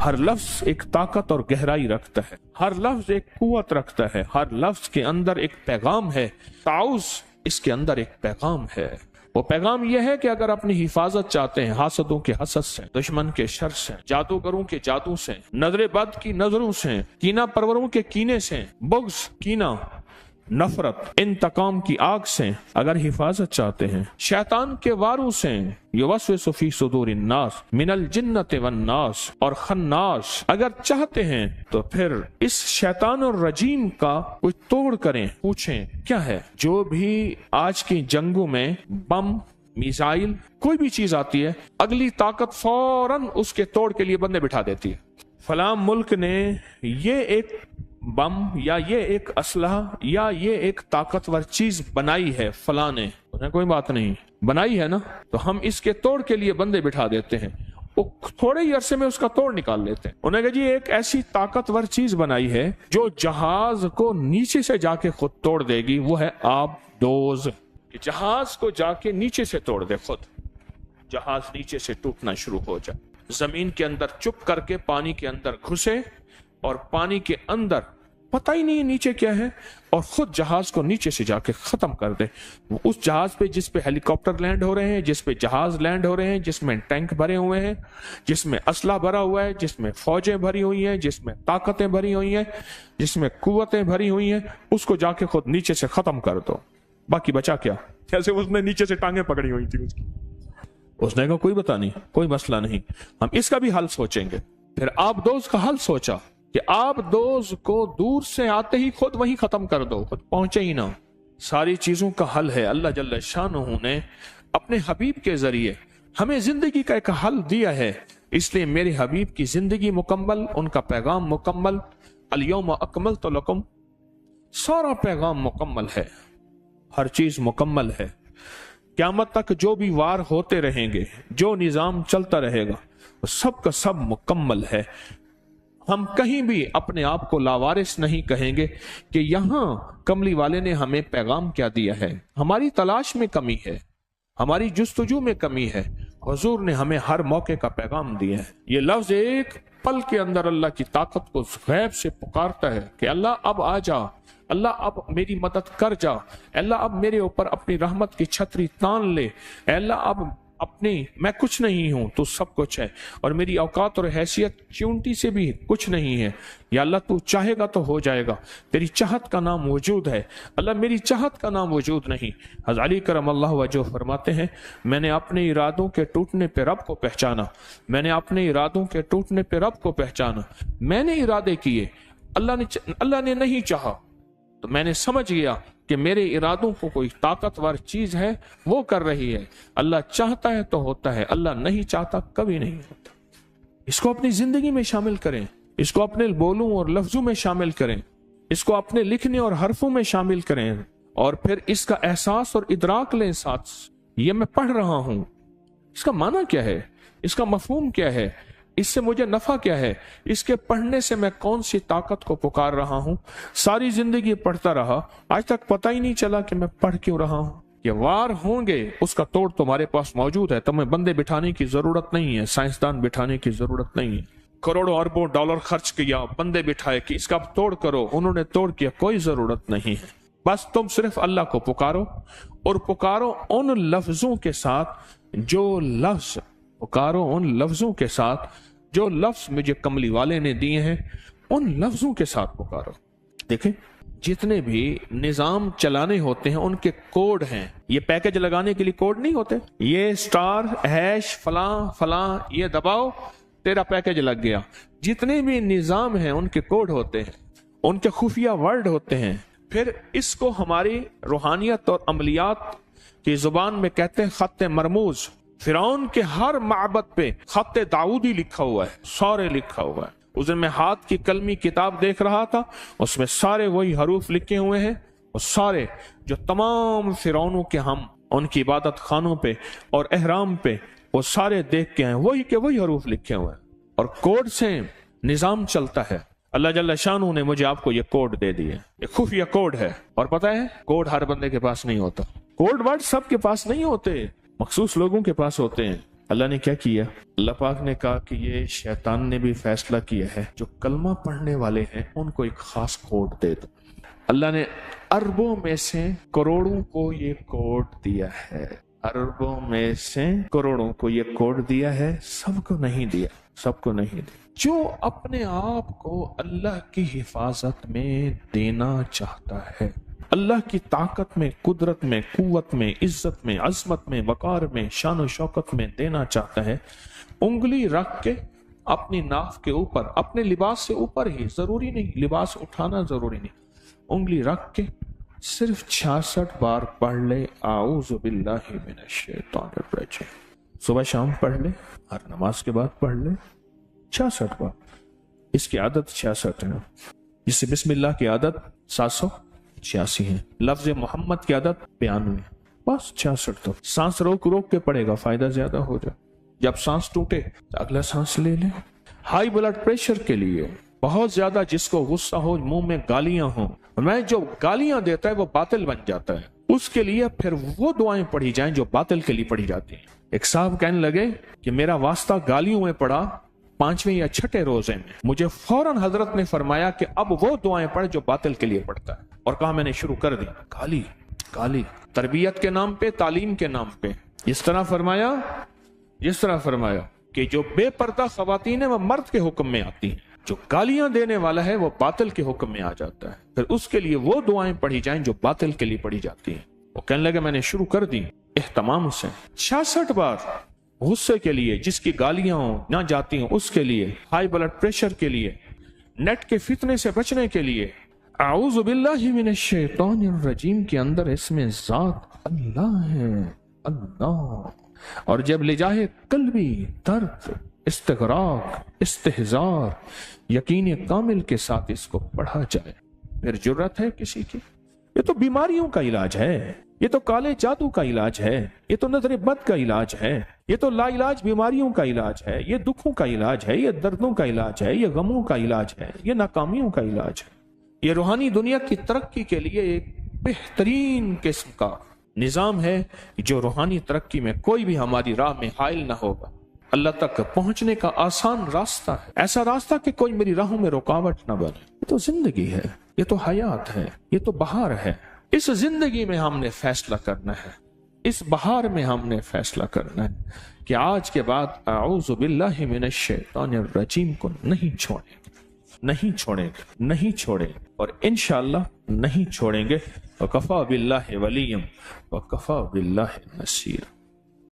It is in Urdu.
ہر لفظ ایک طاقت اور گہرائی رکھتا ہے، ہر لفظ ایک قوت رکھتا ہے، ہر لفظ کے اندر ایک پیغام ہے۔ تعوذ اس کے اندر ایک پیغام ہے، وہ پیغام یہ ہے کہ اگر اپنی حفاظت چاہتے ہیں حاسدوں کے حسد سے، دشمن کے شر سے، جادوگروں کے جادو سے، نظر بد کی نظروں سے، کینہ پروروں کے کینے سے، بغض، کینہ، نفرت، انتقام کی آگ سے اگر حفاظت چاہتے ہیں، شیطان کے واروں سے، یوسوس فی صدور الناس من الجنۃ والناس، اور خناس اگر چاہتے ہیں تو پھر اس شیطان الرجیم کا کچھ توڑ کریں۔ پوچھیں کیا ہے؟ جو بھی آج کی جنگوں میں بم، میزائل، کوئی بھی چیز آتی ہے، اگلی طاقت فوراً اس کے توڑ کے لیے بندے بٹھا دیتی ہے۔ فلاں ملک نے یہ ایک بم یا یہ ایک اسلحہ یا یہ ایک طاقتور چیز بنائی ہے، فلاں نے، کوئی بات نہیں، بنائی ہے نا، تو ہم اس کے توڑ کے لیے بندے بٹھا دیتے ہیں، وہ تھوڑے ہی عرصے میں اس کا توڑ نکال لیتے ہیں۔ انہوں نے کہا جی ایک ایسی طاقتور چیز بنائی ہے جو جہاز کو نیچے سے جا کے خود توڑ دے گی، وہ ہے آب دوز، کہ جہاز کو جا کے نیچے سے توڑ دے، خود جہاز نیچے سے ٹوٹنا شروع ہو جائے، زمین کے اندر چپ کر کے پانی کے اندر گھسے اور پانی کے اندر پتہ ہی نہیں نیچے کیا ہے، اور خود جہاز کو نیچے سے جا کے ختم کر دے۔ اس جہاز پہ جس پہ ہیلی کاپٹر لینڈ ہو رہے ہیں، جس پہ جہاز لینڈ ہو رہے ہیں، جس میں ٹینک بھرے ہوئے ہیں، جس میں اسلحہ بھرا ہوا ہے، جس میں فوجیں بھری ہوئی ہیں، جس میں طاقتیں بھری ہوئی ہیں، جس میں قوتیں بھری ہوئی ہیں، اس کو جا کے خود نیچے سے ختم کر دو، باقی بچا کیا؟ جیسے اس نے نیچے سے ٹانگیں پکڑی ہوئی تھی اس نے کہا کوئی بتا نہیں، کوئی مسئلہ نہیں، ہم اس کا بھی حل سوچیں گے۔ پھر آب دوز کا حل سوچا کہ آب دوز کو دور سے آتے ہی خود وہیں ختم کر دو، خود پہنچے ہی نہ۔ ساری چیزوں کا حل ہے، اللہ جل شانہ نے اپنے حبیب کے ذریعے ہمیں زندگی کا ایک حل دیا ہے، اس لیے میرے حبیب کی زندگی مکمل، ان کا پیغام مکمل، الیوم اکملت لکم، سارا پیغام مکمل ہے، ہر چیز مکمل ہے۔ قیامت تک جو بھی وار ہوتے رہیں گے، جو نظام چلتا رہے گا، وہ سب کا سب مکمل ہے۔ ہم کہیں بھی اپنے آپ کو لاوارث نہیں کہیں گے کہ یہاں کملی والے نے ہمیں پیغام کیا دیا ہے۔ ہماری تلاش میں کمی ہے، ہماری جستجو میں کمی ہے، حضور نے ہمیں ہر موقع کا پیغام دیا ہے۔ یہ لفظ ایک پل کے اندر اللہ کی طاقت کو غیب سے پکارتا ہے کہ اللہ اب آ جا، اللہ اب میری مدد کر جا، اللہ اب میرے اوپر اپنی رحمت کی چھتری تان لے، اللہ اب اپنی، میں کچھ نہیں ہوں، تو سب کچھ ہے، اور میری اوقات اور حیثیت چونٹی سے بھی کچھ نہیں ہے، یا اللہ تو چاہے گا تو ہو جائے گا، تیری چاہت کا نام وجود ہے، اللہ میری چاہت کا نام وجود نہیں۔ حضرت علی کرم اللہ وجہ فرماتے ہیں میں نے اپنے ارادوں کے ٹوٹنے پہ رب کو پہچانا، میں نے اپنے ارادوں کے ٹوٹنے پہ رب کو پہچانا، میں نے ارادے کیے، اللہ نے نہیں چاہا، تو میں نے سمجھ گیا کہ میرے ارادوں کو کوئی طاقتور چیز ہے وہ کر رہی ہے، اللہ چاہتا ہے تو ہوتا ہے، اللہ نہیں چاہتا کبھی نہیں ہوتا۔ اس کو اپنی زندگی میں شامل کریں، اس کو اپنے بولوں اور لفظوں میں شامل کریں، اس کو اپنے لکھنے اور حرفوں میں شامل کریں، اور پھر اس کا احساس اور ادراک لیں ساتھ، یہ میں پڑھ رہا ہوں، اس کا معنی کیا ہے، اس کا مفہوم کیا ہے، اس سے مجھے نفع کیا ہے، اس کے پڑھنے سے میں کون سی طاقت کو پکار رہا ہوں۔ ساری زندگی پڑھتا رہا، آج تک پتہ ہی نہیں چلا کہ میں پڑھ کیوں رہا ہوں۔ یہ وار ہوں گے، اس کا توڑ تمہارے پاس موجود ہے، تمہیں بندے بٹھانے کی ضرورت نہیں ہے، سائنسدان بٹھانے کی ضرورت نہیں ہے، کروڑوں اربوں ڈالر خرچ کیا، بندے بٹھائے کہ اس کا توڑ کرو، انہوں نے توڑ کیا، کوئی ضرورت نہیں ہے۔ بس تم صرف اللہ کو پکارو، اور پکارو ان لفظوں کے ساتھ جو لفظ مجھے کملی والے نے دیے ہیں، ان لفظوں کے ساتھ پکارو۔ دیکھیں جتنے بھی نظام چلانے ہوتے ہیں ان کے کوڈ ہیں، یہ پیکج لگانے کے لیے کوڈ نہیں ہوتے، یہ اسٹار ہیش فلاں فلاں یہ دباؤ تیرا پیکج لگ گیا۔ جتنے بھی نظام ہیں ان کے کوڈ ہوتے ہیں، ان کے خفیہ ورڈ ہوتے ہیں۔ پھر اس کو ہماری روحانیت اور عملیات کی زبان میں کہتے ہیں خط مرموز۔ فرعون کے ہر معبد پہ خط داؤدی لکھا ہوا ہے، سارے لکھا ہوا ہے۔ اس دن میں ہاتھ کی قلمی کتاب دیکھ رہا تھا، اس میں سارے وہی حروف لکھے ہوئے ہیں، اور سارے جو تمام فرعونوں کے ہم ان کی عبادت خانوں پہ اور احرام پہ وہ سارے دیکھ کے ہیں، وہی کے وہی حروف لکھے ہوئے ہیں، اور کوڈ سے نظام چلتا ہے۔ اللہ جل شانہ نے مجھے آپ کو یہ کوڈ دے دیے، یہ خفیہ کوڈ ہے، اور پتہ ہے کوڈ ہر بندے کے پاس نہیں ہوتا، کوڈ ورڈ سب کے پاس نہیں ہوتے، مخصوص لوگوں کے پاس ہوتے ہیں۔ اللہ نے کیا کیا؟ اللہ پاک نے کہا کہ یہ شیطان نے بھی فیصلہ کیا ہے جو کلمہ پڑھنے والے ہیں ان کو ایک خاص کوڈ دے دو۔ اللہ نے اربوں میں سے کروڑوں کو یہ کوڈ دیا ہے، اربوں میں سے کروڑوں کو یہ کوڈ دیا ہے، سب کو نہیں دیا، سب کو نہیں دیا۔ جو اپنے آپ کو اللہ کی حفاظت میں دینا چاہتا ہے، اللہ کی طاقت میں، قدرت میں، قوت میں، عزت میں، عظمت میں، وقار میں، شان و شوکت میں دینا چاہتا ہے، انگلی رکھ کے اپنی ناف کے اوپر، اپنے لباس سے اوپر ہی، ضروری نہیں لباس اٹھانا ضروری نہیں، انگلی رکھ کے صرف 66 بار پڑھ لے اعوذ باللہ من الشیطان الرجیم۔ صبح شام پڑھ لے، ہر نماز کے بعد پڑھ لے 66 بار۔ اس کی عادت 66 ہے، جس سے بسم اللہ کی عادت 786 ہے، لفظ محمد کی عادت 92، بس 66 تو سانس روک روک کے پڑے گا، فائدہ زیادہ ہو جائے۔ جب سانس ٹوٹے تو اگلا سانس لے لیں۔ ہائی بلڈ پریشر کے لیے بہت زیادہ جس کو غصہ ہو، منہ میں گالیاں ہوں، میں جو گالیاں دیتا ہے وہ باطل بن جاتا ہے، اس کے لیے پھر وہ دعائیں پڑھی جائیں جو باطل کے لیے پڑھی جاتی ہیں۔ ایک صاحب کہنے لگے کہ میرا واسطہ گالیوں میں پڑا 5ویں یا 6 روزے میں، مجھے فوراً حضرت نے فرمایا کہ اب وہ دعائیں پڑھ جو باطل کے لیے پڑھتا ہے، اور کہا میں نے شروع کر دی گالی گالی، تربیت کے نام پہ، تعلیم کے نام پہ۔ اس طرح فرمایا کہ جو بے پردہ خواتین ہیں وہ مرد کے حکم میں آتی ہیں، جو گالیاں دینے والا ہے وہ باطل کے حکم میں آ جاتا ہے، پھر اس کے لیے وہ دعائیں پڑھی جائیں جو باطل کے لیے پڑھی جاتی ہیں۔ وہ کہنے لگے میں نے شروع کر دی اہتمام سے 66 بار، غصے کے لیے، جس کی گالیاں نہ جاتی ہیں اس کے لیے، ہائی بلڈ پریشر کے لیے، نیٹ کے فتنے سے بچنے کے لیے، اعوذ باللہ من الشیطان الرجیم کے اندر اس میں ذات اللہ ہے، اللہ۔ اور جب لے جائے قلبی درد، استغراق، استحزار، یقین کامل کے ساتھ اس کو پڑھا جائے، پھر جرت ہے کسی کی؟ یہ تو بیماریوں کا علاج ہے، یہ تو کالے جادو کا علاج ہے، یہ تو نظر بد کا علاج ہے، یہ تو لا علاج بیماریوں کا علاج ہے، یہ دکھوں کا علاج ہے، یہ دردوں کا علاج ہے، یہ غموں کا علاج ہے، یہ ناکامیوں کا علاج ہے۔ یہ روحانی دنیا کی ترقی کے لیے ایک بہترین قسم کا نظام ہے جو روحانی ترقی میں کوئی بھی ہماری راہ میں حائل نہ ہوگا، اللہ تک پہنچنے کا آسان راستہ ہے، ایسا راستہ کہ کوئی میری راہوں میں رکاوٹ نہ بنے۔ یہ تو زندگی ہے، یہ تو حیات ہے، یہ تو بہار ہے۔ اس زندگی میں ہم نے فیصلہ کرنا ہے، اس بہار میں ہم نے فیصلہ کرنا ہے کہ آج کے بعد اعوذ باللہ من الشیطان الرجیم کو نہیں چھوڑیں گے، نہیں چھوڑیں گے، نہیں چھوڑیں گے، اور انشاءاللہ نہیں چھوڑیں گے۔ وَكَفَى بِاللَّهِ وَلِيًّا وَكَفَى بِاللَّهِ نَصِيرًا۔